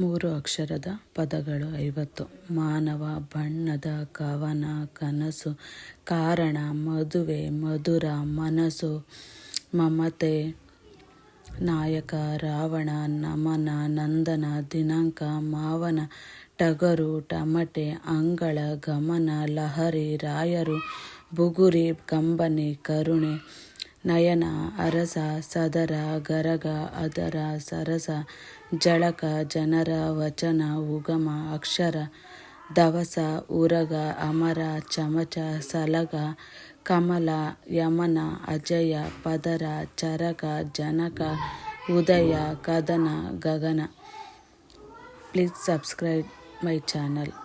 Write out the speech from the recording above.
3 ಅಕ್ಷರದ ಪದಗಳು 50. ಮಾನವ, ಬಣ್ಣದ ಕವನ, ಕನಸು, ಕಾರಣ, ಮದುವೆ, ಮಧುರ, ಮನಸ್ಸು, ಮಮತೆ, ನಾಯಕ, ರಾವಣ, ನಮನ, ನಂದನ, ದಿನಾಂಕ, ಮಾವನ, ಟಗರು, ಟಮಟೆ, ಅಂಗಳ, ಗಮನ, ಲಹರಿ, ರಾಯರು, ಬುಗುರಿ, ಕಂಬನಿ, ಕರುಣೆ, ನಯನ, ಅರಸ, ಸದರ, ಗರಗ, ಅದರ, ಸರಸ, ಜಳಕ, ಜನರ, ವಚನ, ಉಗಮ, ಅಕ್ಷರ, ದವಸ, ಉರಗ, ಅಮರ, ಚಮಚ, ಸಲಗ, ಕಮಲ, ಯಮನ, ಅಜಯ, ಪದರ, ಚರಕ, ಜನಕ, ಉದಯ, ಕದನ, ಗಗನ. Please subscribe my channel.